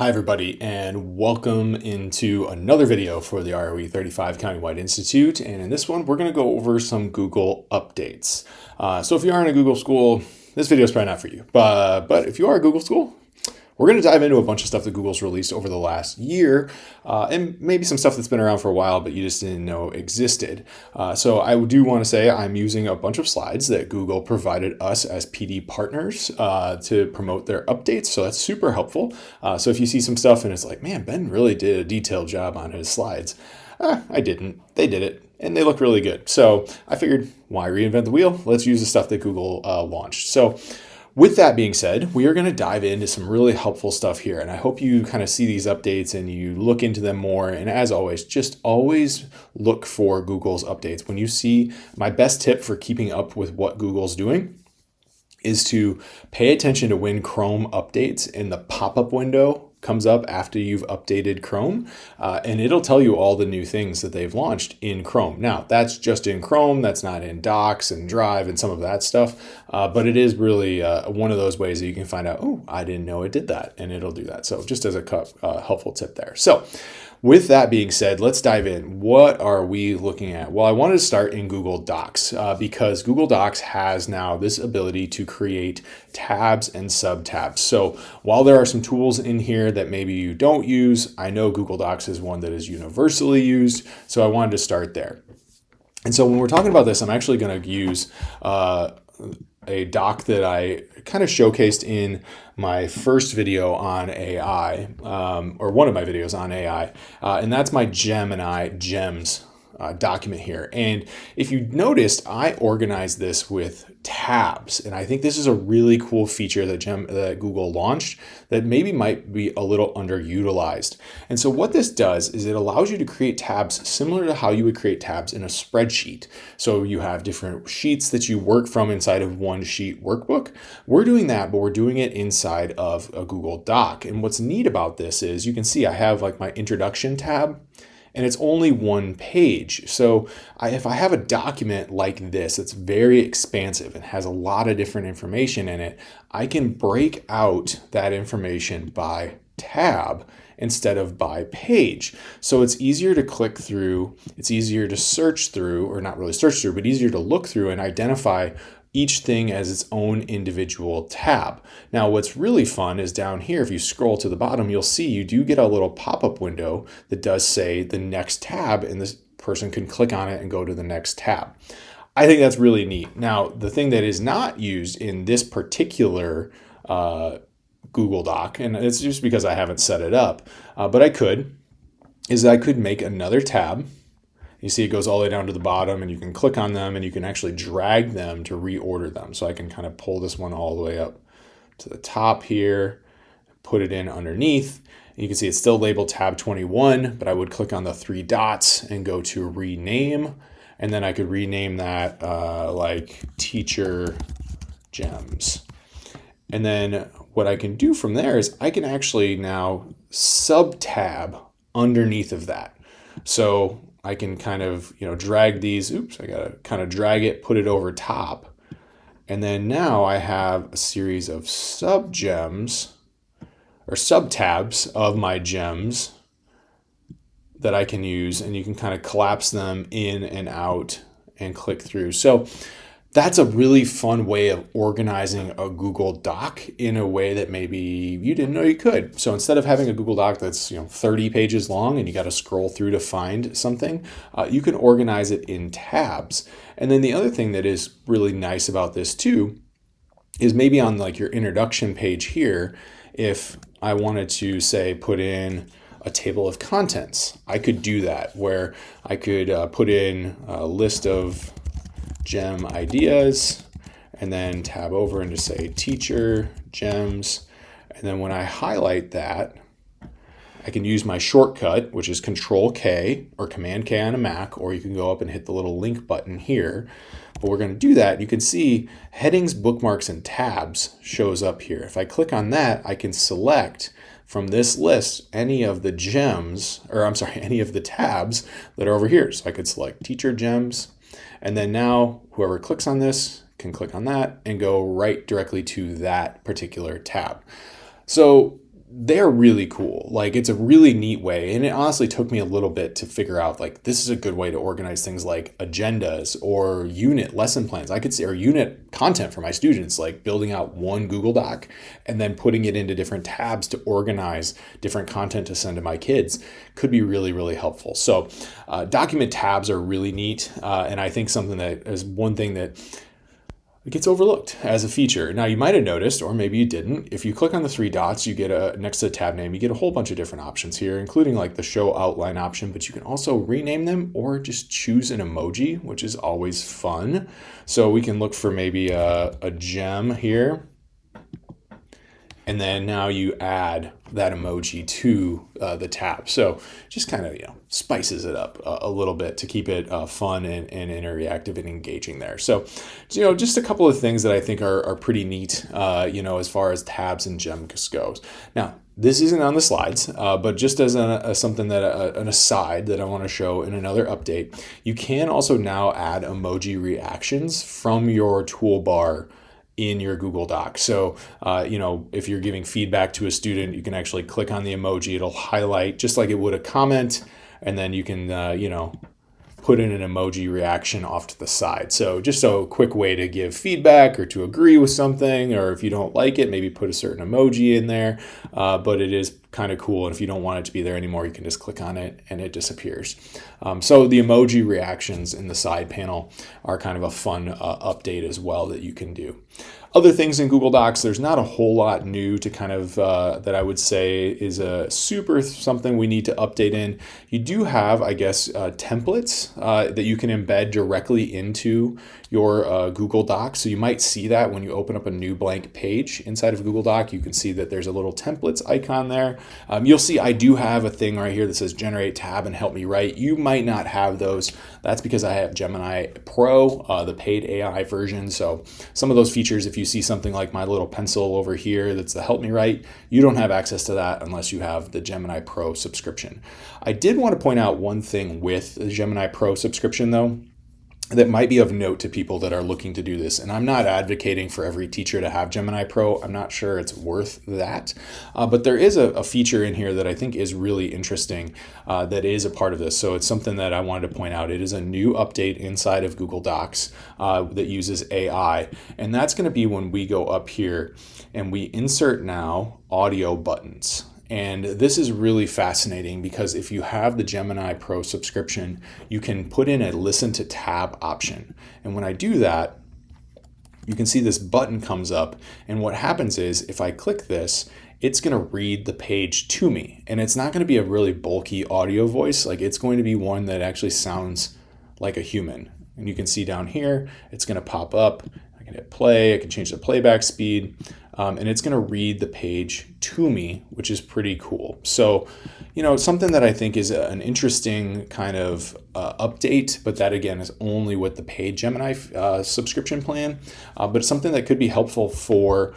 Hi everybody, and welcome into another video for the ROE 35 Countywide Institute. And in this one, we're going to go over some Google updates. So if you aren't a Google school, this video is probably not for you. But if you are a Google school, we're going to dive into a bunch of stuff that Google's released over the last year, and maybe some stuff that's been around for a while, but you just didn't know existed. So I do want to say I'm using a bunch of slides that Google provided us as PD partners to promote their updates. So that's super helpful. So if you see some stuff and it's like, man, Ben really did a detailed job on his slides. I didn't. They did it, and they look really good. So I figured, why reinvent the wheel? Let's use the stuff that Google launched. So with that being said, we are going to dive into some really helpful stuff here. And I hope you kind of see these updates and you look into them more. And as always, just always look for Google's updates. When you see, my best tip for keeping up with what Google's doing is to pay attention to when Chrome updates in the pop-up window comes up after you've updated Chrome, and it'll tell you all the new things that they've launched in Chrome. Now, that's just in Chrome, that's not in Docs and Drive and some of that stuff, but it is really one of those ways that you can find out, oh, I didn't know it did that, and it'll do that. So just as a helpful tip there. So with that being said, let's dive in. What are we looking at? Well, I wanted to start in Google Docs because Google Docs has now this ability to create tabs and sub-tabs. So while there are some tools in here that maybe you don't use, I know Google Docs is one that is universally used, so I wanted to start there. And so when we're talking about this, I'm actually going to use a doc that I kind of showcased in my first video on AI, or one of my videos on AI, and that's my Gemini Gems document here. And if you noticed, I organized this with tabs, and I think this is a really cool feature that Google launched that maybe might be a little underutilized. And so what this does is it allows you to create tabs similar to how you would create tabs in a spreadsheet. So you have different sheets that you work from inside of one sheet workbook. We're doing that, but we're doing it inside of a Google Doc. And what's neat about this is you can see I have like my introduction tab, and it's only one page. So if I have a document like this, it's very expansive and has a lot of different information in it, I can break out that information by tab instead of by page. So it's easier to click through, it's easier to search through, or not really search through, but easier to look through and identify each thing as its own individual tab. Now, what's really fun is down here, if you scroll to the bottom, you'll see you do get a little pop-up window that does say the next tab, and this person can click on it and go to the next tab. I think that's really neat. Now, the thing that is not used in this particular Google Doc, and it's just because I haven't set it up, but I could make another tab. You see it goes all the way down to the bottom, and you can click on them and you can actually drag them to reorder them. So I can kind of pull this one all the way up to the top here, put it in underneath. You can see it's still labeled tab 21, but I would click on the three dots and go to rename. And then I could rename that like teacher gems. And then what I can do from there is I can actually now sub-tab underneath of that. So I can kind of, drag these, I gotta kind of drag it, put it over top. And then now I have a series of sub-gems or sub-tabs of my gems that I can use, and you can kind of collapse them in and out and click through. So that's a really fun way of organizing a Google Doc in a way that maybe you didn't know you could. So instead of having a Google Doc that's 30 pages long and you got to scroll through to find something, you can organize it in tabs. And then the other thing that is really nice about this too is maybe on like your introduction page here, if I wanted to say put in a table of contents, I could do that where I could put in a list of gem ideas and then tab over and just say teacher gems. And then when I highlight that, I can use my shortcut, which is Control K or Command K on a Mac, or you can go up and hit the little link button here. But we're going to do that. You can see headings, bookmarks, and tabs shows up here. If I click on that, I can select from this list any of the gems, any of the tabs that are over here. So I could select teacher gems. And then now whoever clicks on this can click on that and go right directly to that particular tab. So they're really cool. Like, it's a really neat way. And it honestly took me a little bit to figure out, like, this is a good way to organize things like agendas or unit lesson plans. I could say, or unit content for my students, like building out one Google Doc and then putting it into different tabs to organize different content to send to my kids could be really, really helpful. So document tabs are really neat. And I think something that is one thing that it gets overlooked as a feature. Now, you might have noticed, or maybe you didn't, if you click on the three dots, you get next to the tab name, you get a whole bunch of different options here, including like the show outline option, but you can also rename them or just choose an emoji, which is always fun. So we can look for maybe a gem here. And then now you add that emoji to the tab. So just kind of, spices it up a little bit to keep it fun and interactive and engaging there. So, just a couple of things that I think are pretty neat, as far as tabs and gems goes. Now, this isn't on the slides, but just as something that an aside that I want to show in another update, you can also now add emoji reactions from your toolbar in your Google Doc. So, if you're giving feedback to a student, you can actually click on the emoji. It'll highlight just like it would a comment, and then you can, put in an emoji reaction off to the side. So just a quick way to give feedback or to agree with something, or if you don't like it, maybe put a certain emoji in there. But it is kind of cool. And if you don't want it to be there anymore, you can just click on it and it disappears. So the emoji reactions in the side panel are kind of a fun update as well that you can do. Other things in Google Docs, there's not a whole lot new to kind of that I would say is a super something we need to update in. You do have, I guess, templates that you can embed directly into your Google Doc. So you might see that when you open up a new blank page inside of Google Doc. You can see that there's a little templates icon there. You'll see I do have a thing right here that says generate tab and help me write. You might not have those. That's because I have Gemini Pro, the paid AI version. So some of those features, if you see something like my little pencil over here that's the help me write, you don't have access to that unless you have the Gemini Pro subscription. I did want to point out one thing with the Gemini Pro subscription though, that might be of note to people that are looking to do this. And I'm not advocating for every teacher to have Gemini Pro. I'm not sure it's worth that. But there is a feature in here that I think is really interesting that is a part of this. So it's something that I wanted to point out. It is a new update inside of Google Docs that uses AI. And that's going to be when we go up here and we insert now audio buttons. And this is really fascinating because if you have the Gemini Pro subscription, you can put in a listen to tab option. And when I do that, you can see this button comes up. And what happens is if I click this, it's going to read the page to me. And it's not going to be a really bulky audio voice. Like it's going to be one that actually sounds like a human. And you can see down here, it's going to pop up. I can hit play. I can change the playback speed. And it's going to read the page to me, which is pretty cool. So, something that I think is an interesting kind of update, but that again is only with the paid Gemini subscription plan. But it's something that could be helpful for,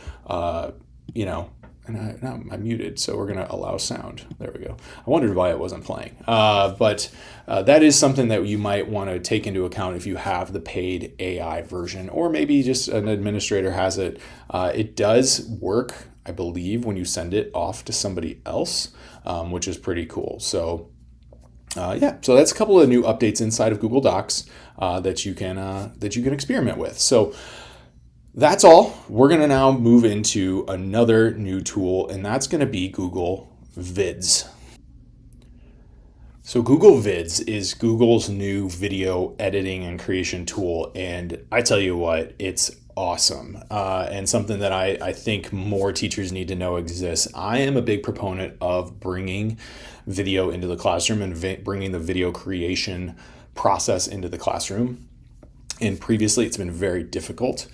and I'm muted, so we're going to allow sound. There we go. I wondered why it wasn't playing. But that is something that you might want to take into account if you have the paid AI version, or maybe just an administrator has it. It does work, I believe, when you send it off to somebody else, which is pretty cool. So so that's a couple of new updates inside of Google Docs that you can experiment with. So that's all. We're going to now move into another new tool, and that's going to be Google Vids. So Google Vids is Google's new video editing and creation tool, and I tell you what, it's awesome and something that I think more teachers need to know exists. I am a big proponent of bringing video into the classroom and bringing the video creation process into the classroom. And previously, it's been very difficult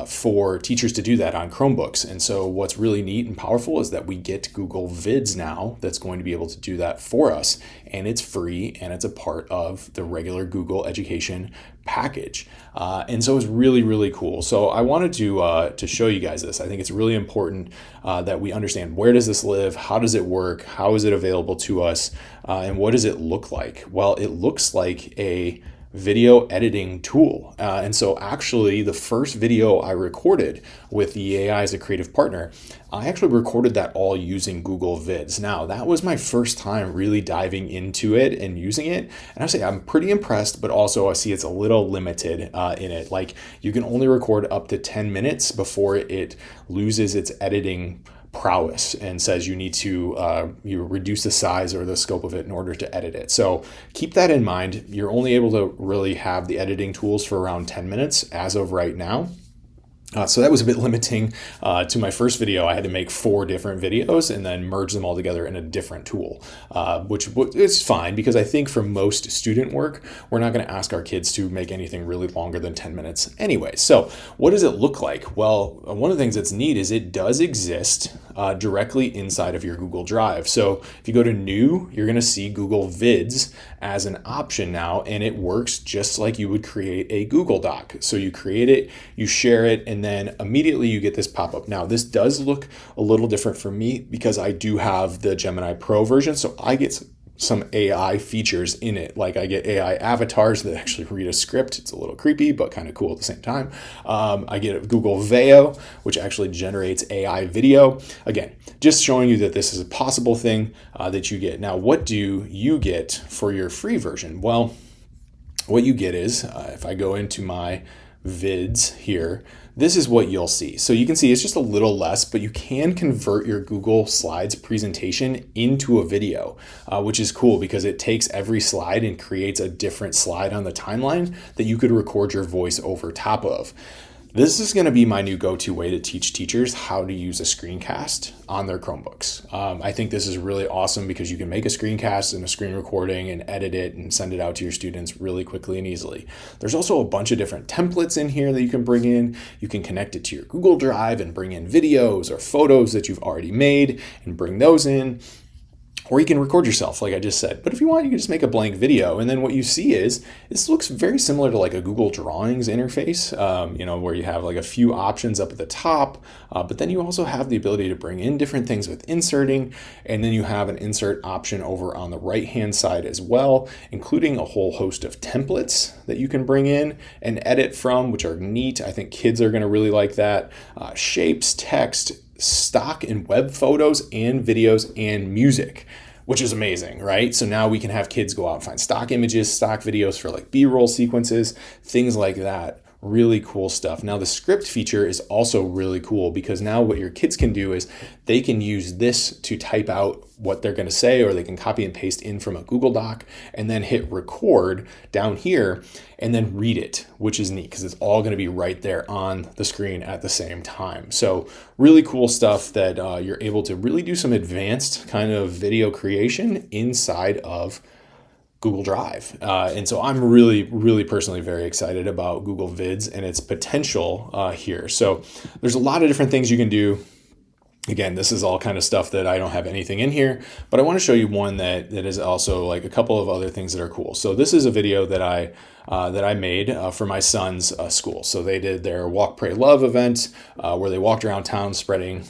for teachers to do that on Chromebooks. And so what's really neat and powerful is that we get Google Vids now that's going to be able to do that for us. And it's free and it's a part of the regular Google Education package. And so it's really, really cool. So I wanted to show you guys this. I think it's really important that we understand, where does this live? How does it work? How is it available to us? And what does it look like? Well, it looks like a video editing tool. And so actually the first video I recorded with the AI as a creative partner, I actually recorded that all using Google Vids. Now, that was my first time really diving into it and using it. And I say I'm pretty impressed, but also I see it's a little limited in it. Like, you can only record up to 10 minutes before it loses its editing prowess and says you need to you reduce the size or the scope of it in order to edit it. So keep that in mind. You're only able to really have the editing tools for around 10 minutes as of right now. So that was a bit limiting to my first video. I had to make 4 different videos and then merge them all together in a different tool, which is fine because I think for most student work, we're not going to ask our kids to make anything really longer than 10 minutes anyway. So what does it look like? Well, one of the things that's neat is it does exist directly inside of your Google Drive. So if you go to New, you're going to see Google Vids as an option now, and it works just like you would create a Google Doc. So you create it, you share it, and then immediately you get this pop-up. Now, this does look a little different for me because I do have the Gemini Pro version, so I get some AI features in it. Like, I get AI avatars that actually read a script. It's a little creepy, but kind of cool at the same time. I get Google Veo, which actually generates AI video. Again, just showing you that this is a possible thing that you get. Now, what do you get for your free version? Well, what you get is, if I go into my vids here, this is what you'll see. So you can see it's just a little less, but you can convert your Google Slides presentation into a video, which is cool because it takes every slide and creates a different slide on the timeline that you could record your voice over top of. This is going to be my new go-to way to teach teachers how to use a screencast on their Chromebooks. I think this is really awesome because you can make a screencast and a screen recording and edit it and send it out to your students really quickly and easily. There's also a bunch of different templates in here that you can bring in. You can connect it to your Google Drive and bring in videos or photos that you've already made and bring those in. Or you can record yourself, like I just said. But if you want, you can just make a blank video. And then what you see is, this looks very similar to like a Google Drawings interface, where you have like a few options up at the top. But then you also have the ability to bring in different things with inserting. And then you have an insert option over on the right-hand side as well, including a whole host of templates that you can bring in and edit from, which are neat. I think kids are going to really like that. Shapes, text, stock and web photos and videos and music, which is amazing, right? So now we can have kids go out and find stock images, stock videos for like B-roll sequences, things like that. Really cool stuff. Now the script feature is also really cool because now what your kids can do is they can use this to type out what they're going to say, or they can copy and paste in from a Google Doc and then hit record down here and then read it, which is neat because it's all going to be right there on the screen at the same time. So really cool stuff that you're able to really do some advanced kind of video creation inside of Google Drive. And so I'm really personally very excited about Google Vids and its potential here. So there's a lot of different things you can do. Again, this is all kind of stuff that I don't have anything in here, but I want to show you one that is also like a couple of other things that are cool. So this is a video that I made for my son's school. So they did their Walk, Pray, Love event where they walked around town spreading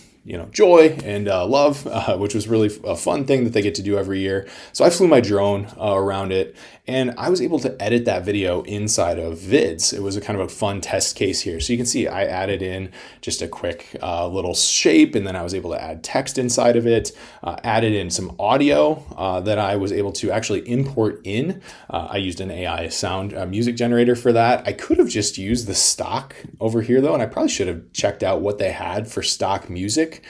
joy and love, which was really a fun thing that they get to do every year. So I flew my drone around it, and I was able to edit that video inside of Vids. It was a kind of a fun test case here. So you can see I added in just a quick little shape, and then I was able to add text inside of it, added in some audio that I was able to actually import in. I used an AI sound music generator for that. I could have just used the stock over here though, and I probably should have checked out what they had for stock music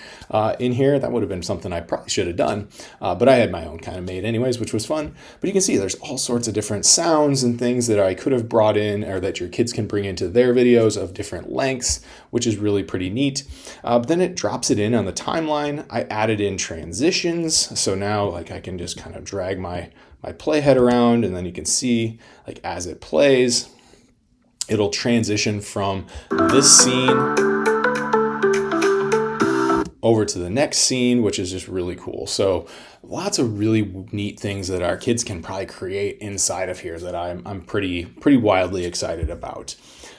in here. That would have been something I probably should have done, but I had my own kind of made anyways, which was fun. But you can see there's all sorts of different sounds and things that I could have brought in, or that your kids can bring into their videos of different lengths, which is really pretty neat. But then it drops it in on the timeline. I added in transitions, so now like I can just kind of drag my playhead around, and then you can see like as it plays, it'll transition from this scene over to the next scene, which is just really cool. So lots of really neat things that our kids can probably create inside of here that I'm pretty wildly excited about.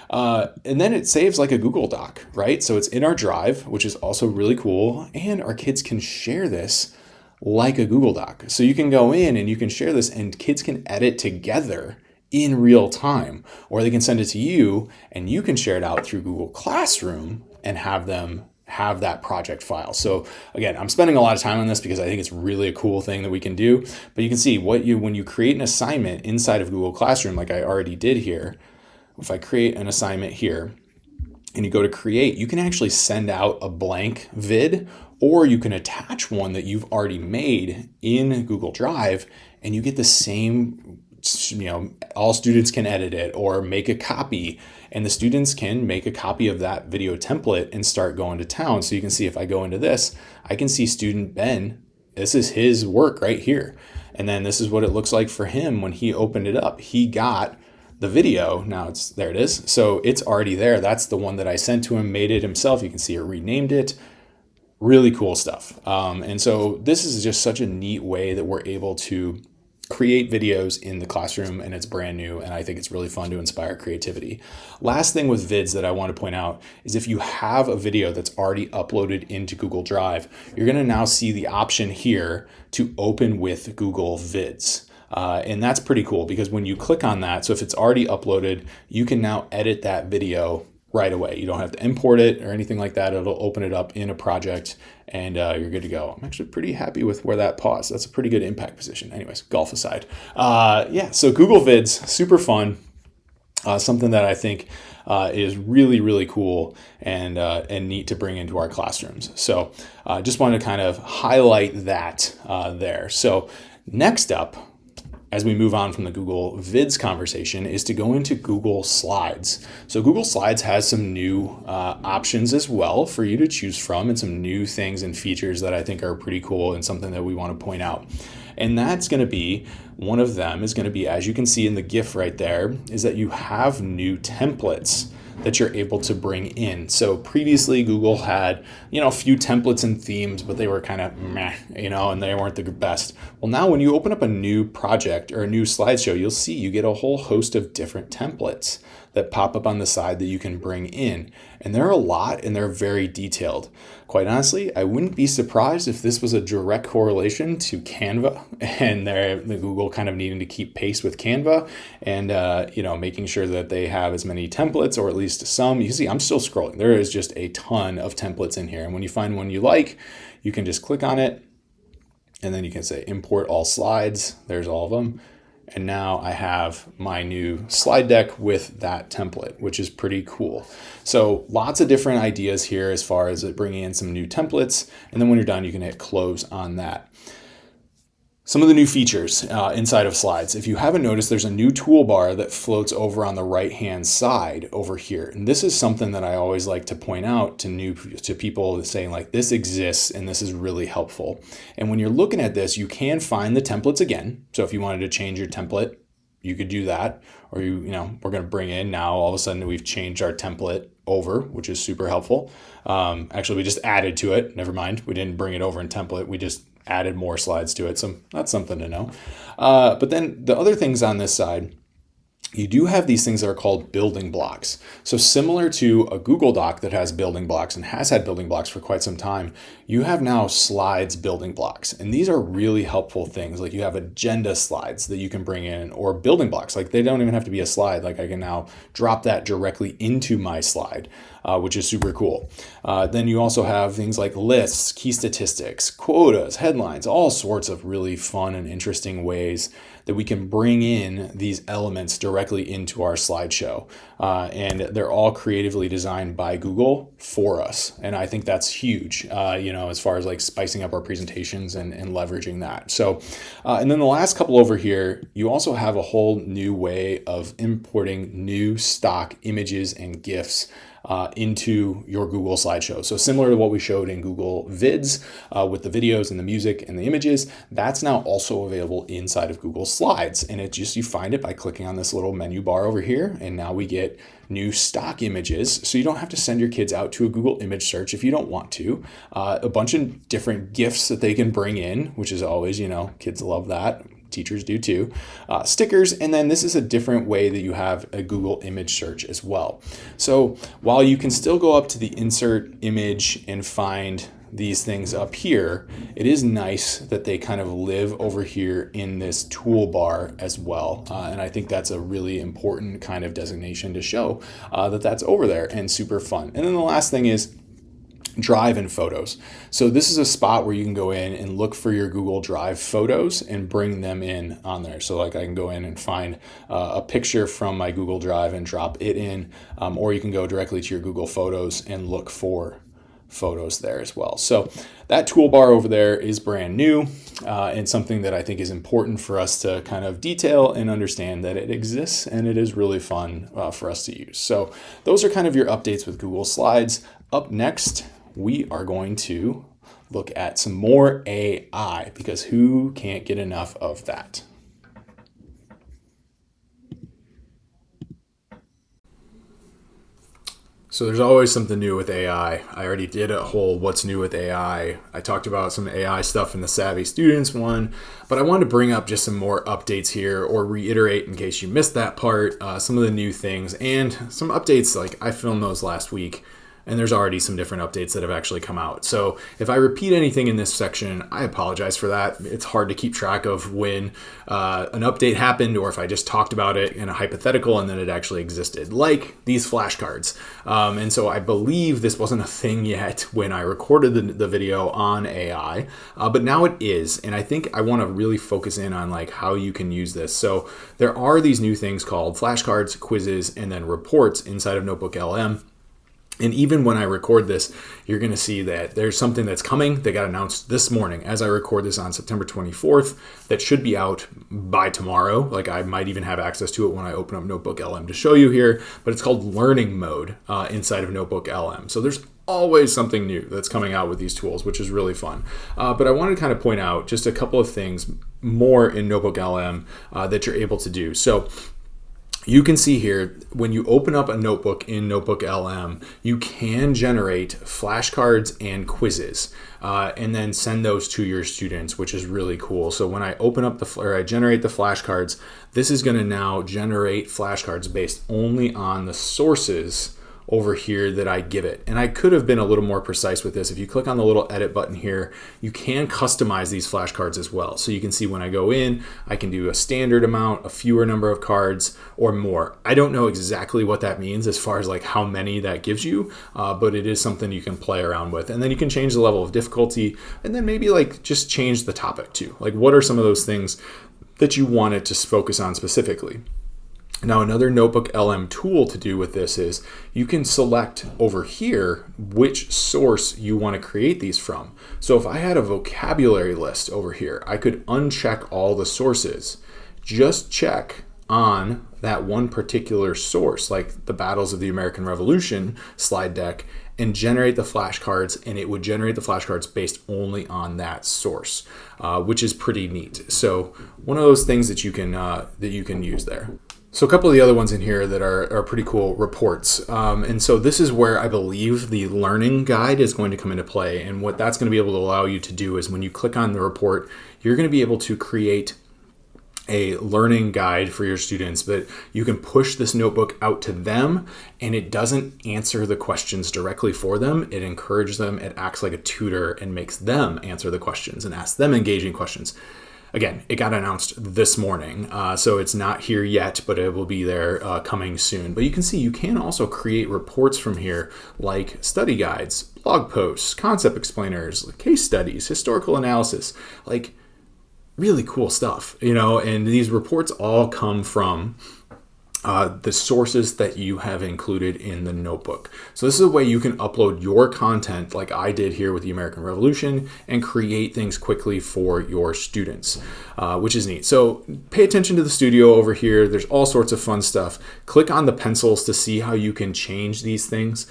And then it saves like a Google Doc, right? So it's in our Drive, which is also really cool. And our kids can share this like a Google Doc. So you can go in and you can share this, and kids can edit together in real time, or they can send it to you and you can share it out through Google Classroom and have them have that project file. So again, I'm spending a lot of time on this because I think it's really a cool thing that we can do. But you can see when you create an assignment inside of Google Classroom, like I already did here, if I create an assignment here and you go to create, you can actually send out a blank vid, or you can attach one that you've already made in Google Drive and you get the same, all students can edit it or make a copy, and the students can make a copy of that video template and start going to town. So you can see if I go into this, I can see student Ben, this is his work right here. And then this is what it looks like for him when he opened it up. He got the video, now there it is. So it's already there. That's the one that I sent to him, made it himself. You can see it renamed it. Really cool stuff. And so this is just such a neat way that we're able to create videos in the classroom, and it's brand new, and I think it's really fun to inspire creativity. Last thing with vids that I want to point out is if you have a video that's already uploaded into Google Drive, you're going to now see the option here to open with Google Vids. And that's pretty cool because when you click on that, so if it's already uploaded, you can now edit that video right away. You don't have to import it or anything like that. It'll open it up in a project and you're good to go. I'm actually pretty happy with where that paused. That's a pretty good impact position. Anyways, golf aside. So Google Vids, super fun. Something that I think is really, really cool and neat to bring into our classrooms. So just wanted to kind of highlight that there. So next up, as we move on from the Google Vids conversation, is to go into Google Slides. So Google Slides has some new options as well for you to choose from, and some new things and features that I think are pretty cool and something that we want to point out. And that's going to be, one of them is going to be, as you can see in the GIF right there, is that you have new templates that you're able to bring in. So previously Google had, a few templates and themes, but they were kind of meh, and they weren't the best. Well, now when you open up a new project or a new slideshow, you'll see you get a whole host of different templates that pop up on the side that you can bring in. And there are a lot, and they're very detailed. Quite honestly, I wouldn't be surprised if this was a direct correlation to Canva and the Google kind of needing to keep pace with Canva and making sure that they have as many templates, or at least some. You see, I'm still scrolling. There is just a ton of templates in here. And when you find one you like, you can just click on it, and then you can say import all slides. There's all of them. And now I have my new slide deck with that template, which is pretty cool. So lots of different ideas here as far as bringing in some new templates. And then when you're done, you can hit close on that. Some of the new features inside of Slides. If you haven't noticed, there's a new toolbar that floats over on the right-hand side over here. And this is something that I always like to point out to people, saying like, this exists and this is really helpful. And when you're looking at this, you can find the templates again. So if you wanted to change your template, you could do that. Or we're going to bring in now, all of a sudden we've changed our template over, which is super helpful. Actually, we just added to it. Never mind. We didn't bring it over in template. We just added more slides to it. So that's something to know. But then the other things on this side, you do have these things that are called building blocks. So similar to a Google Doc that has building blocks and has had building blocks for quite some time, you have now Slides building blocks. And these are really helpful things. Like you have agenda slides that you can bring in, or building blocks. Like they don't even have to be a slide. Like I can now drop that directly into my slide, which is super cool. Then you also have things like lists, key statistics, quotas, headlines, all sorts of really fun and interesting ways that we can bring in these elements directly into our slideshow. And they're all creatively designed by Google for us. And I think that's huge, as far as like spicing up our presentations and leveraging that. So, and then the last couple over here, you also have a whole new way of importing new stock images and GIFs into your Google slideshow. So similar to what we showed in Google Vids with the videos and the music and the images, that's now also available inside of Google Slides. And you find it by clicking on this little menu bar over here. And now we get new stock images. So you don't have to send your kids out to a Google image search if you don't want to. A bunch of different GIFs that they can bring in, which is always, kids love that. Teachers do too. Stickers, and then this is a different way that you have a Google image search as well. So while you can still go up to the insert image and find these things up here, it is nice that they kind of live over here in this toolbar as well. And I think that's a really important kind of designation to show that that's over there and super fun. And then the last thing is Drive and Photos. So this is a spot where you can go in and look for your Google Drive photos and bring them in on there. So like I can go in and find a picture from my Google Drive and drop it in, or you can go directly to your Google Photos and look for photos there as well. So that toolbar over there is brand new and something that I think is important for us to kind of detail and understand that it exists, and it is really fun for us to use. So those are kind of your updates with Google Slides. Up next, we are going to look at some more AI, because who can't get enough of that? So there's always something new with AI. I already did a whole what's new with AI. I talked about some AI stuff in the Savvy Students one, but I wanted to bring up just some more updates here, or reiterate in case you missed that part, some of the new things and some updates. Like I filmed those last week, and there's already some different updates that have actually come out. So if I repeat anything in this section, I apologize for that. It's hard to keep track of when an update happened, or if I just talked about it in a hypothetical and then it actually existed, like these flashcards. And so I believe this wasn't a thing yet when I recorded the video on AI, but now it is. And I think I want to really focus in on like how you can use this. So there are these new things called flashcards, quizzes, and then reports inside of NotebookLM. And even when I record this, you're going to see that there's something that's coming that got announced this morning as I record this on September 24th that should be out by tomorrow. Like I might even have access to it when I open up NotebookLM to show you here, but it's called Learning Mode inside of NotebookLM. So there's always something new that's coming out with these tools, which is really fun. But I wanted to kind of point out just a couple of things more in NotebookLM that you're able to do. So you can see here, when you open up a notebook in NotebookLM, you can generate flashcards and quizzes and then send those to your students, which is really cool. So when I open up I generate the flashcards, this is going to now generate flashcards based only on the sources over here that I give it. And I could have been a little more precise with this. If you click on the little edit button here, you can customize these flashcards as well. So you can see when I go in, I can do a standard amount, a fewer number of cards, or more. I don't know exactly what that means as far as like how many that gives you, but it is something you can play around with. And then you can change the level of difficulty, and then maybe like just change the topic too. Like what are some of those things that you want it to focus on specifically? Now, another NotebookLM tool to do with this is you can select over here which source you want to create these from. So if I had a vocabulary list over here, I could uncheck all the sources, just check on that one particular source, like the Battles of the American Revolution slide deck, and generate the flashcards, and it would generate the flashcards based only on that source, which is pretty neat. So one of those things that you can use there. So a couple of the other ones in here that are pretty cool, reports. And so this is where I believe the learning guide is going to come into play. And what that's going to be able to allow you to do is when you click on the report, you're going to be able to create a learning guide for your students, but you can push this notebook out to them, and it doesn't answer the questions directly for them. It encourages them. It acts like a tutor and makes them answer the questions and ask them engaging questions. Again, it got announced this morning, so it's not here yet, but it will be there coming soon. But you can see you can also create reports from here, like study guides, blog posts, concept explainers, case studies, historical analysis, like really cool stuff, and these reports all come from the sources that you have included in the notebook. So this is a way you can upload your content like I did here with the American Revolution and create things quickly for your students, which is neat. So pay attention to the studio over here. There's all sorts of fun stuff. Click on the pencils to see how you can change these things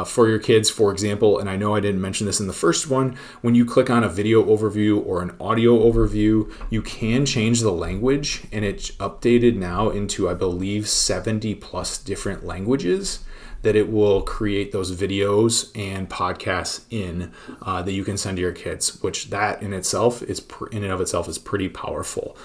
for your kids, for example. And I know I didn't mention this in the first one. When you click on a video overview or an audio overview, you can change the language, and it's updated now into, I believe, 70 plus different languages that it will create those videos and podcasts that you can send to your kids, which that in and of itself is pretty powerful.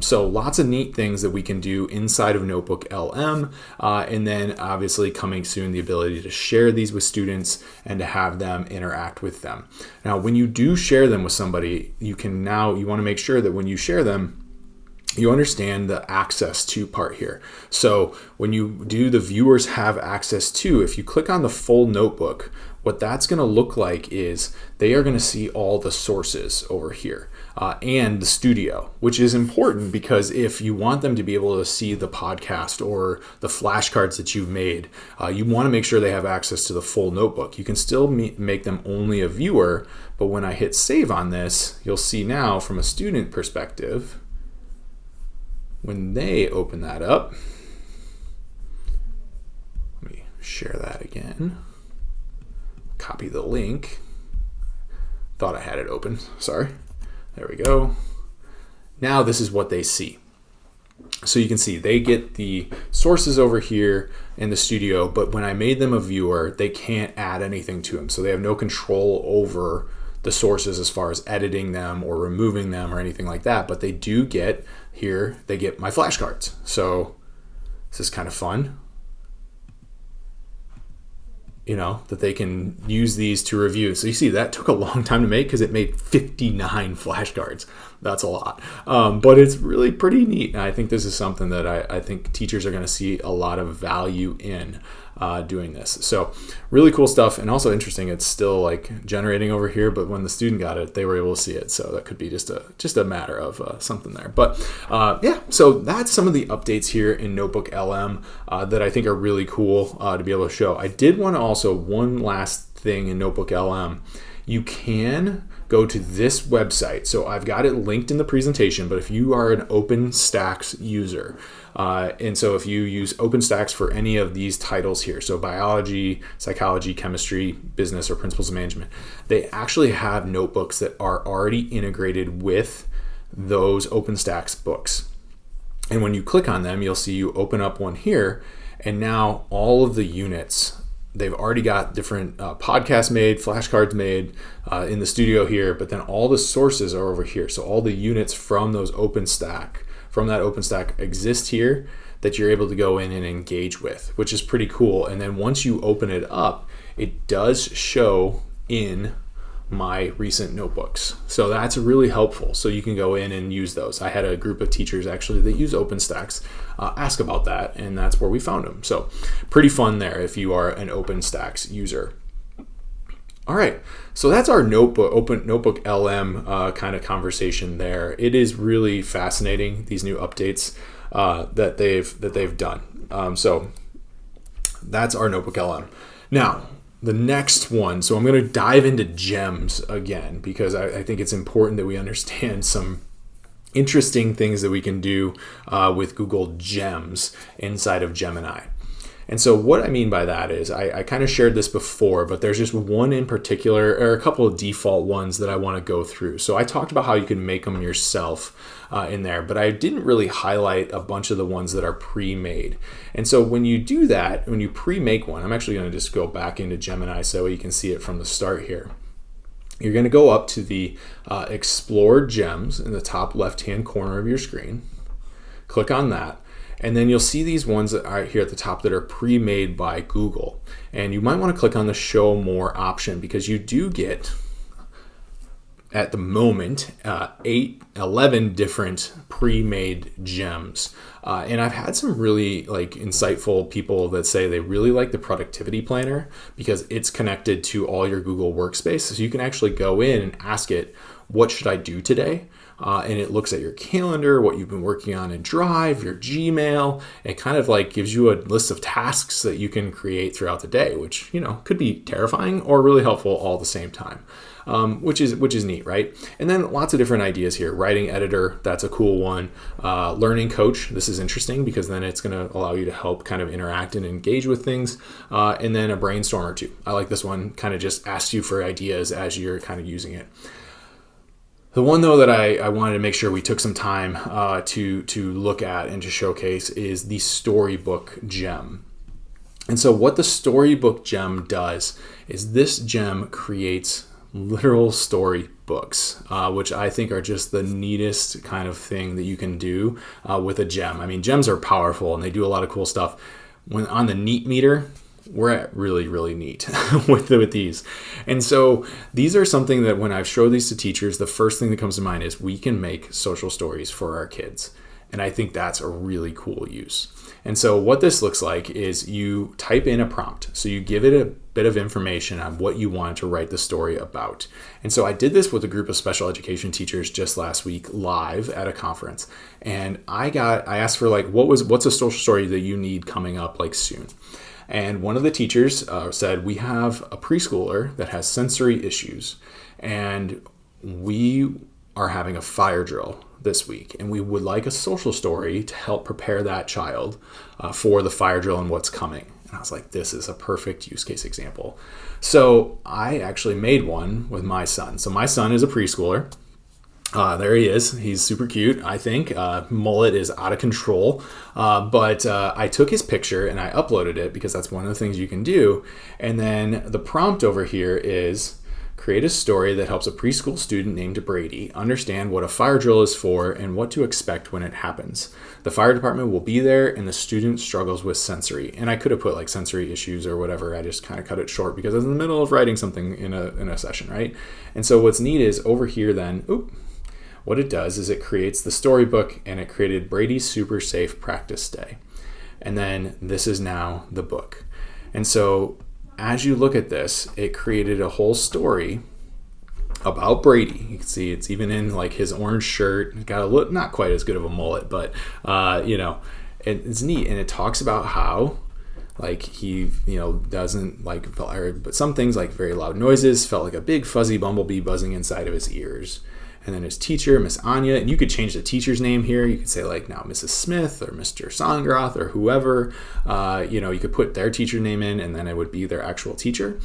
So lots of neat things that we can do inside of Notebook LM, and then obviously coming soon, the ability to share these with students and to have them interact with them. Now, when you do share them with somebody, you want to make sure that when you share them, you understand the access to part here. So when you do the viewers have access to, if you click on the full notebook, what that's going to look like is they are going to see all the sources over here and the studio, which is important because if you want them to be able to see the podcast or the flashcards that you've made, you want to make sure they have access to the full notebook. You can still make them only a viewer, but when I hit save on this, you'll see now from a student perspective, when they open that up, let me share that again. Copy the link. Thought I had it open. Sorry. There we go. Now this is what they see. So you can see they get the sources over here in the studio, but when I made them a viewer, they can't add anything to them. So they have no control over the sources as far as editing them or removing them or anything like that. But they do get here, they get my flashcards. So this is kind of fun, that they can use these to review. So you see that took a long time to make because it made 59 flashcards. That's a lot. But it's really pretty neat. And I think this is something that I think teachers are going to see a lot of value in doing this. So really cool stuff. And also interesting, it's still like generating over here, but when the student got it, they were able to see it. So that could be just a matter of something there. But so that's some of the updates here in Notebook LM that I think are really cool to be able to show. I did want to also, one last thing in Notebook LM, you can go to this website. So I've got it linked in the presentation, but if you are an OpenStax user, and so if you use OpenStax for any of these titles here, so biology, psychology, chemistry, business, or principles of management, they actually have notebooks that are already integrated with those OpenStax books. And when you click on them, you'll see you open up one here, and now all of the units, they've already got different podcasts made, flashcards made in the studio here, but then all the sources are over here. So all the units from that OpenStack exist here that you're able to go in and engage with, which is pretty cool. And then once you open it up, it does show in my recent notebooks. So that's really helpful. So you can go in and use those. I had a group of teachers actually that use OpenStax ask about that, and that's where we found them. So pretty fun there if you are an OpenStax user. All right, so that's our Notebook LM kind of conversation there. It is really fascinating, these new updates that they've done. So that's our Notebook LM. Now, the next one, so I'm going to dive into GEMS again because I think it's important that we understand some interesting things that we can do with Google GEMS inside of Gemini. And so what I mean by that is I kind of shared this before, but there's just one in particular, or a couple of default ones that I want to go through. So I talked about how you can make them yourself in there, but I didn't really highlight a bunch of the ones that are pre-made. And so when you do that, when you pre-make one, I'm actually going to just go back into Gemini so you can see it from the start here. You're going to go up to the Explore GEMS in the top left-hand corner of your screen. Click on that. And then you'll see these ones that are here at the top that are pre-made by Google. And you might want to click on the Show More option because you do get, at the moment, 11 different pre-made gems. And I've had some really insightful people that say they really like the productivity planner because it's connected to all your Google Workspace. So you can actually go in and ask it, what should I do today? And it looks at your calendar, what you've been working on in Drive, your Gmail. It kind of gives you a list of tasks that you can create throughout the day, which could be terrifying or really helpful all at the same time, which is neat, right? And then lots of different ideas here. Writing editor, that's a cool one. Learning coach, this is interesting because then it's going to allow you to help kind of interact and engage with things. And then a brainstormer too. I like this one, kind of just asks you for ideas as you're kind of using it. The one, though, that I wanted to make sure we took some time to look at and to showcase is the Storybook gem. And so what the Storybook gem does is this gem creates literal story books, which I think are just the neatest kind of thing that you can do with a gem. I mean, gems are powerful and they do a lot of cool stuff. When on the neat meter, we're at really, really neat with these. And so these are something that when I've showed these to teachers, the first thing that comes to mind is we can make social stories for our kids. And I think that's a really cool use. And so what this looks like is you type in a prompt. So you give it a bit of information on what you want to write the story about. And so I did this with a group of special education teachers just last week live at a conference. And I asked for like, what's a social story that you need coming up like soon? And one of the teachers said, we have a preschooler that has sensory issues and we are having a fire drill this week, and we would like a social story to help prepare that child for the fire drill and what's coming. And I was like, this is a perfect use case example. So I actually made one with my son. So my son is a preschooler. There he is. He's super cute, I think. Mullet is out of control. But I took his picture and I uploaded it because that's one of the things you can do. And then the prompt over here is create a story that helps a preschool student named Brady understand what a fire drill is for and what to expect when it happens. The fire department will be there and the student struggles with sensory. And I could have put like sensory issues or whatever. I just kind of cut it short because I was in the middle of writing something in a session, right? And so what's neat is over here then, what it does is it creates the storybook and it created Brady's Super Safe Practice Day. And then this is now the book. And so as you look at this, it created a whole story about Brady. You can see it's even in like his orange shirt. He's got a look, not quite as good of a mullet, but it's neat. And it talks about how like he, doesn't like, but some things like very loud noises, felt like a big fuzzy bumblebee buzzing inside of his ears. And then his teacher, Miss Anya, and you could change the teacher's name here. You could say like now Mrs. Smith or Mr. Songroth or whoever. You could put their teacher name in and then it would be their actual teacher.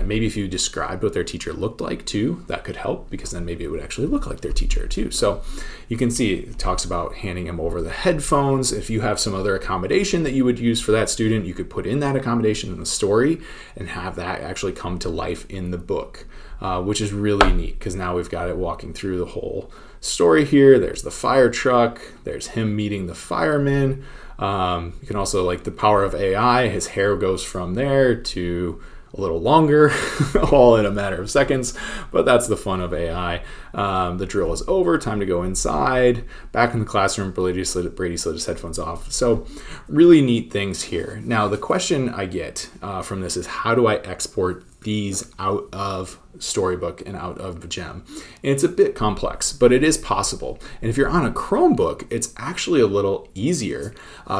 Maybe if you described what their teacher looked like too, that could help because then maybe it would actually look like their teacher too. So you can see it talks about handing him over the headphones. If you have some other accommodation that you would use for that student, you could put in that accommodation in the story and have that actually come to life in the book. Which is really neat because now we've got it walking through the whole story here. There's the fire truck. There's him meeting the fireman. You can also, like the power of AI, his hair goes from there to a little longer, all in a matter of seconds, but that's the fun of AI. The drill is over, time to go inside. Back in the classroom, Brady slid his headphones off. So really neat things here. Now, the question I get from this is how do I export these out of Storybook and out of Gem? And it's a bit complex, but it is possible. And if you're on a Chromebook, it's actually a little easier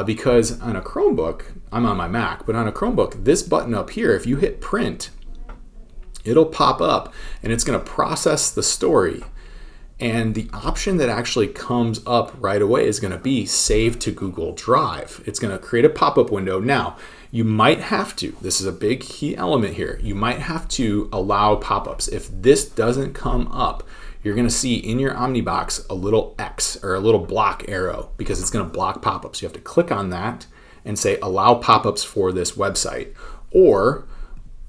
because on a Chromebook, I'm on my Mac, but on a Chromebook, this button up here, if you hit print, it'll pop up and it's going to process the story. And the option that actually comes up right away is going to be save to Google Drive. It's going to create a pop-up window. Now, you might have to, this is a big key element here, you might have to allow pop-ups. If this doesn't come up, you're going to see in your Omnibox a little X or a little block arrow because it's going to block pop-ups. You have to click on that and say allow pop-ups for this website. Or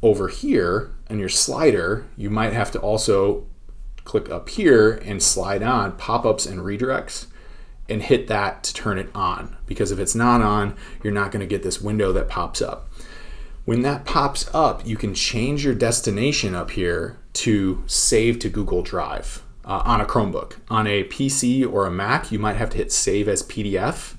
over here in your slider, you might have to also click up here and slide on pop-ups and redirects and hit that to turn it on, because if it's not on, you're not going to get this window that pops up. When that pops up, you can change your destination up here to save to Google Drive on a Chromebook. On a PC or a Mac, you might have to hit save as PDF,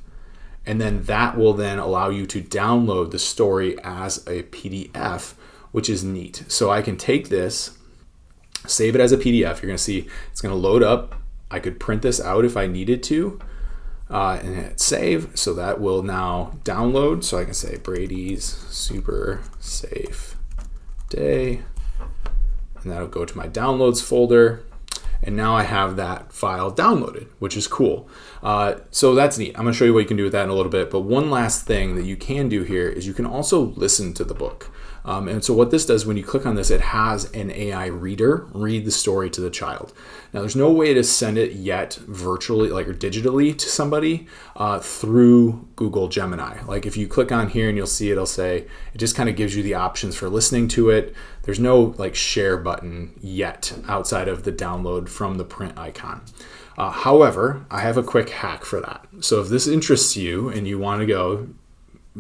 and then that will then allow you to download the story as a PDF, which is neat. So I can take this, save it as a PDF. You're going to see it's going to load up. I could print this out if I needed to and hit save. So that will now download. So I can say Brady's Super Safe Day. And that'll go to my downloads folder. And now I have that file downloaded, which is cool. So that's neat. I'm going to show you what you can do with that in a little bit. But one last thing that you can do here is you can also listen to the book. And so what this does, when you click on this, it has an AI reader read the story to the child. Now, there's no way to send it yet virtually, like, or digitally to somebody through Google Gemini. Like, if you click on here and you'll see it'll say, it just kind of gives you the options for listening to it. There's no like share button yet outside of the download from the print icon. However, I have a quick hack for that. So if this interests you and you want to go,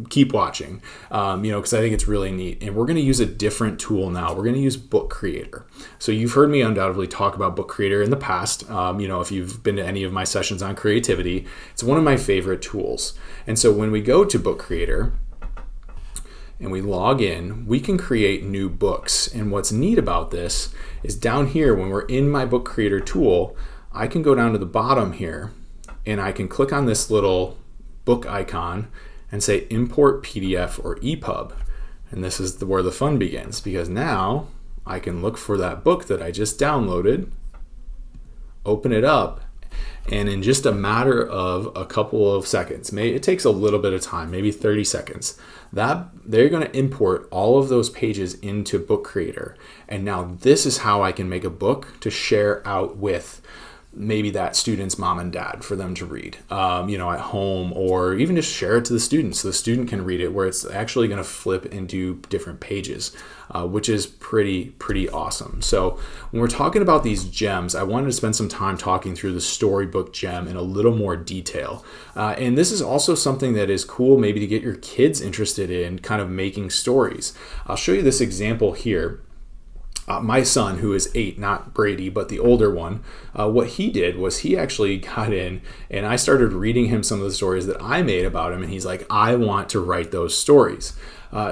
keep watching, because I think it's really neat. And we're going to use a different tool now. We're going to use Book Creator. So you've heard me undoubtedly talk about Book Creator in the past. If you've been to any of my sessions on creativity, it's one of my favorite tools. And so when we go to Book Creator and we log in, we can create new books. And what's neat about this is down here, when we're in my Book Creator tool, I can go down to the bottom here and I can click on this little book icon and say import PDF or EPUB. And this is where the fun begins, because now I can look for that book that I just downloaded, open it up, and in just a matter of a couple of seconds, it takes a little bit of time, maybe 30 seconds, that they're going to import all of those pages into Book Creator. And now this is how I can make a book to share out with maybe that student's mom and dad for them to read, at home, or even just share it to the student so the student can read it, where it's actually going to flip into different pages, which is pretty awesome. So when we're talking about these gems, I wanted to spend some time talking through the storybook gem in a little more detail. And this is also something that is cool maybe to get your kids interested in kind of making stories. I'll show you this example here. My son, who is 8, not Brady, but the older one, what he did was he actually got in and I started reading him some of the stories that I made about him. And he's like, I want to write those stories.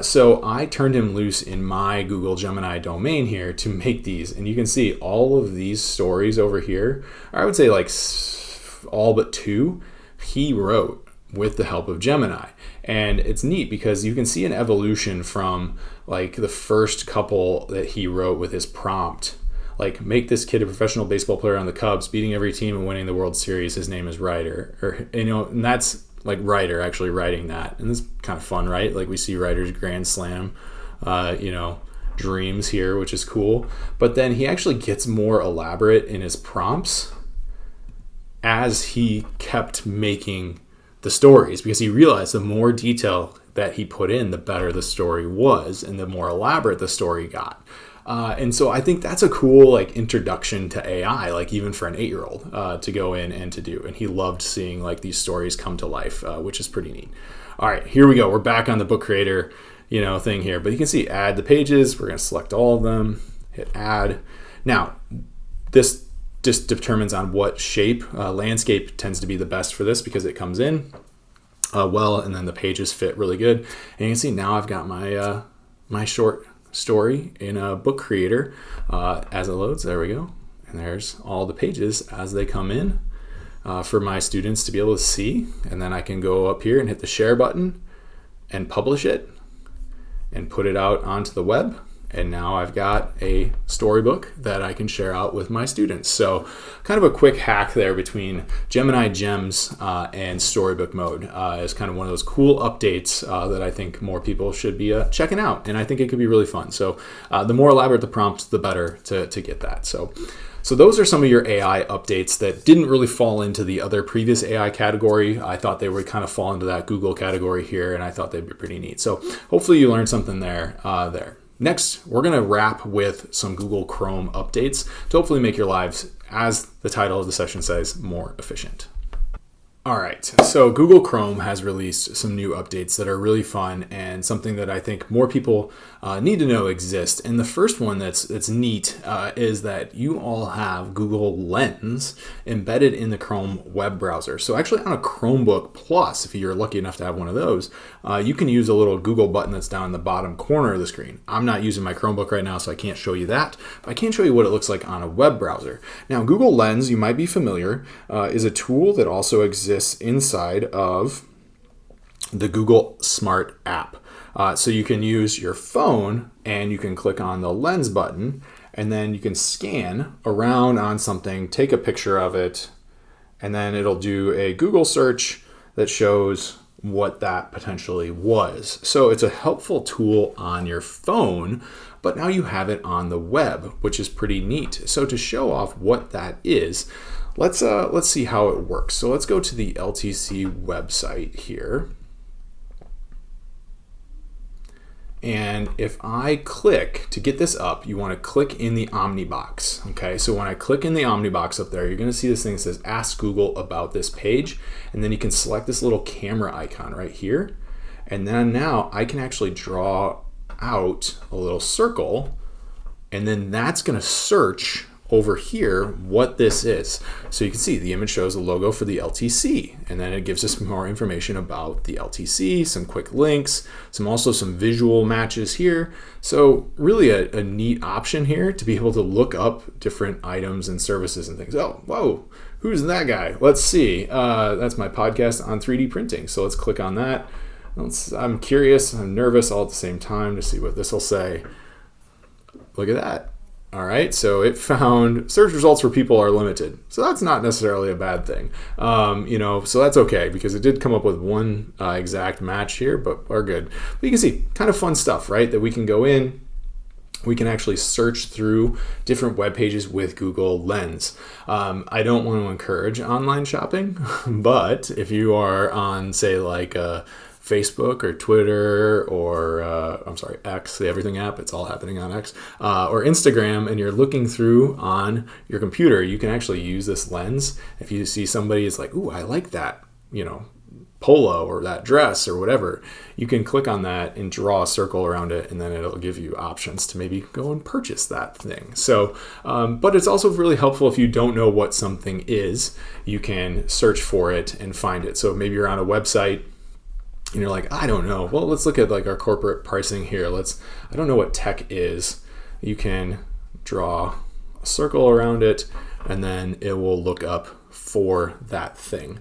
So I turned him loose in my Google Gemini domain here to make these. And you can see all of these stories over here, or I would say like all but 2, he wrote with the help of Gemini. And it's neat because you can see an evolution from like the first couple that he wrote with his prompt, like make this kid a professional baseball player on the Cubs, beating every team and winning the World Series. His name is Ryder, and that's like Ryder actually writing that. And it's kind of fun, right? Like we see Ryder's grand slam, dreams here, which is cool. But then he actually gets more elaborate in his prompts as he kept making the stories, because he realized the more detail that he put in, the better the story was and the more elaborate the story got. And so I think that's a cool like introduction to AI, like even for an 8-year-old to go in and to do. And he loved seeing like these stories come to life, which is pretty neat. All right, here we go. We're back on the Book Creator, thing here, but you can see add the pages. We're going to select all of them, hit add. Now, this just determines on what shape. Landscape tends to be the best for this because it comes in well, and then the pages fit really good. And you can see now I've got my my short story in a Book Creator as it loads. There we go. And there's all the pages as they come in for my students to be able to see. And then I can go up here and hit the share button and publish it and put it out onto the web. And now I've got a storybook that I can share out with my students. So kind of a quick hack there between Gemini Gems and Storybook Mode is kind of one of those cool updates that I think more people should be checking out. And I think it could be really fun. So the more elaborate the prompt, the better to get that. So those are some of your AI updates that didn't really fall into the other previous AI category. I thought they would kind of fall into that Google category here, and I thought they'd be pretty neat. So hopefully you learned something there. Next, we're going to wrap with some Google Chrome updates to hopefully make your lives, as the title of the session says, more efficient. All right, so Google Chrome has released some new updates that are really fun and something that I think more people need to know exist. And the first one that's neat is that you all have Google Lens embedded in the Chrome web browser. So actually on a Chromebook Plus, if you're lucky enough to have one of those, you can use a little Google button that's down in the bottom corner of the screen. I'm not using my Chromebook right now, so I can't show you that, but I can show you what it looks like on a web browser. Now, Google Lens, you might be familiar, is a tool that also exists inside of the Google Smart app. So you can use your phone and you can click on the Lens button and then you can scan around on something, take a picture of it, and then it'll do a Google search that shows what that potentially was. So it's a helpful tool on your phone, but now you have it on the web, which is pretty neat. So to show off what that is, let's see how it works. So let's go to the LTC website here. And if I click to get this up, you want to click in the Omnibox. Okay, so when I click in the Omnibox up there, you're going to see this thing that says Ask Google about this page. And then you can select this little camera icon right here. And then now I can actually draw out a little circle. And then that's going to search over here what this is. So you can see the image shows the logo for the LTC, and then it gives us more information about the LTC, some quick links, also some visual matches here. So really a neat option here to be able to look up different items and services and things. Oh, whoa, who's that guy? Let's see. That's my podcast on 3D printing. So let's click on that. I'm curious, I'm nervous all at the same time to see what this will say. Look at that. All right, so it found search results for people are limited. So that's not necessarily a bad thing. So that's okay because it did come up with one exact match here, but we're good. But you can see kind of fun stuff, right? That we can go in, we can actually search through different web pages with Google Lens. I don't want to encourage online shopping, but if you are on, say, like Facebook or Twitter or X, the Everything app, it's all happening on X, or Instagram, and you're looking through on your computer, you can actually use this lens. If you see somebody is like, ooh, I like that, polo or that dress or whatever, you can click on that and draw a circle around it, and then it'll give you options to maybe go and purchase that thing. So, but it's also really helpful if you don't know what something is, you can search for it and find it. So maybe you're on a website and you're like, I don't know. Well, let's look at like our corporate pricing here. I don't know what tech is. You can draw a circle around it, and then it will look up for that thing.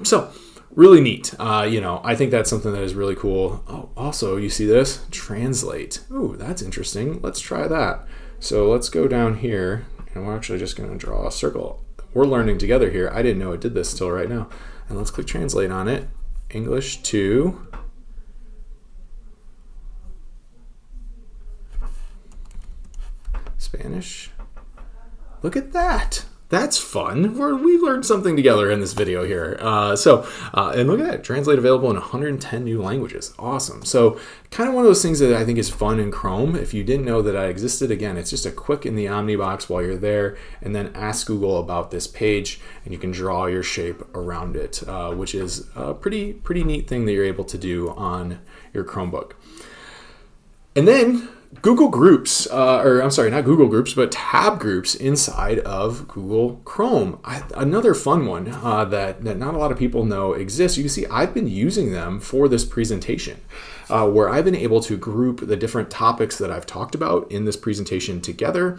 So really neat. I think that's something that is really cool. Oh, also, you see this? Translate. Ooh, that's interesting. Let's try that. So let's go down here, and we're actually just going to draw a circle. We're learning together here. I didn't know it did this till right now. And let's click translate on it. English to Spanish. Look at that. That's fun. We learned something together in this video here. And look at that, translate available in 110 new languages. Awesome. So kind of one of those things that I think is fun in Chrome. If you didn't know that I existed, again, it's just a click in the Omnibox while you're there, and then ask Google about this page, and you can draw your shape around it, which is a pretty neat thing that you're able to do on your Chromebook. And then Google Groups, not Google Groups, but tab groups inside of Google Chrome. Another fun one that not a lot of people know exists. You can see I've been using them for this presentation, where I've been able to group the different topics that I've talked about in this presentation together,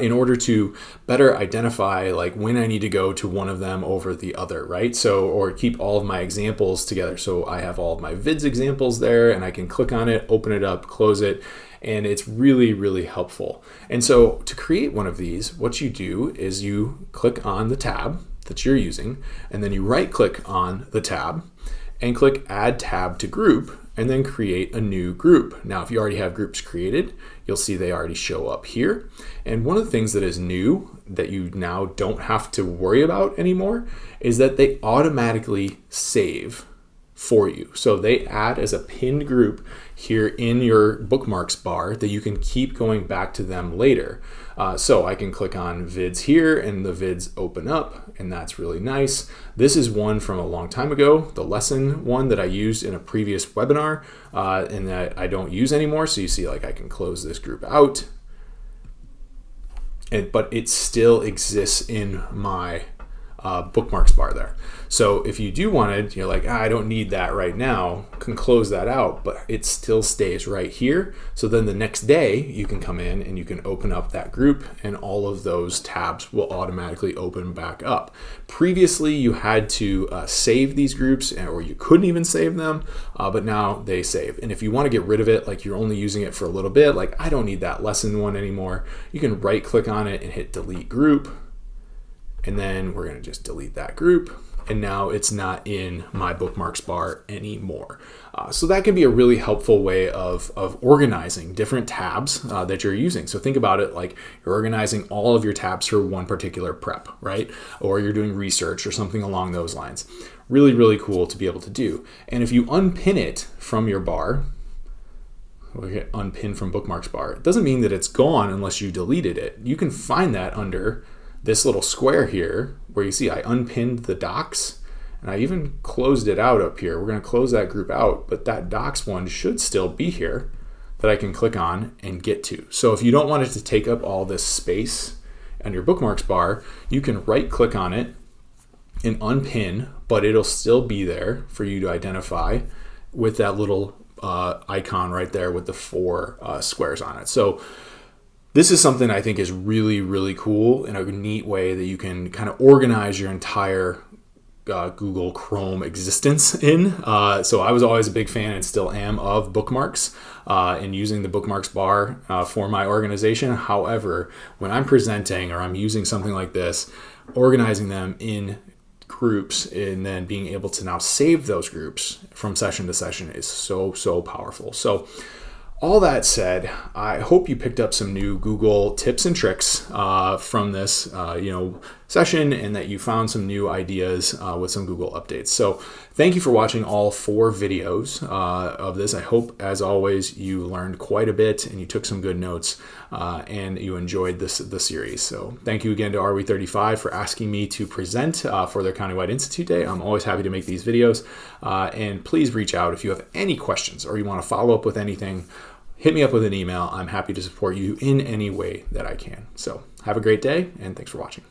in order to better identify like when I need to go to one of them over the other, right? So, or keep all of my examples together. So I have all of my vids examples there, and I can click on it, open it up, close it, and it's really helpful. And so to create one of these, what you do is you click on the tab that you're using, and then you right click on the tab and click Add Tab to Group, and then create a new group. Now, if you already have groups created, you'll see they already show up here. And one of the things that is new that you now don't have to worry about anymore is that they automatically save for you. So they add as a pinned group here in your bookmarks bar that you can keep going back to them later. So I can click on vids here and the vids open up, and that's really nice. This is one from a long time ago, the lesson one that I used in a previous webinar, and that I don't use anymore. So you see, like, I can close this group out, but it still exists in my bookmarks bar there. So if you do want it, you're like, I don't need that right now, can close that out, but it still stays right here. So then the next day you can come in and you can open up that group, and all of those tabs will automatically open back up. Previously you had to save these groups, or you couldn't even save them, but now they save. And if you want to get rid of it, like you're only using it for a little bit, like I don't need that lesson one anymore, you can right click on it and hit delete group. And then we're going to just delete that group. and now it's not in my bookmarks bar anymore. So that can be a really helpful way of organizing different tabs that you're using. So think about it like you're organizing all of your tabs for one particular prep, right? Or you're doing research or something along those lines. Really, really cool to be able to do. And if you unpin it from your bar, we get unpin from bookmarks bar, it doesn't mean that it's gone unless you deleted it. You can find that under this little square here where you see I unpinned the docs, and I even closed it out up here. We're going to close that group out, but that docs one should still be here that I can click on and get to. So if you don't want it to take up all this space on your bookmarks bar, you can right click on it and unpin, but it'll still be there for you to identify with that little icon right there with the 4 squares on it. So this is something I think is really, really cool in a neat way that you can kind of organize your entire Google Chrome existence in. So I was always a big fan and still am of bookmarks and using the bookmarks bar for my organization. However, when I'm presenting or I'm using something like this, organizing them in groups and then being able to now save those groups from session to session is so, so powerful. So all that said, I hope you picked up some new Google tips and tricks from this session, and that you found some new ideas with some Google updates. So thank you for watching all 4 videos of this. I hope, as always, you learned quite a bit and you took some good notes and you enjoyed the series. So thank you again to ROE35 for asking me to present for their Countywide Institute Day. I'm always happy to make these videos. And please reach out if you have any questions or you want to follow up with anything. Hit me up with an email. I'm happy to support you in any way that I can. So have a great day, and thanks for watching.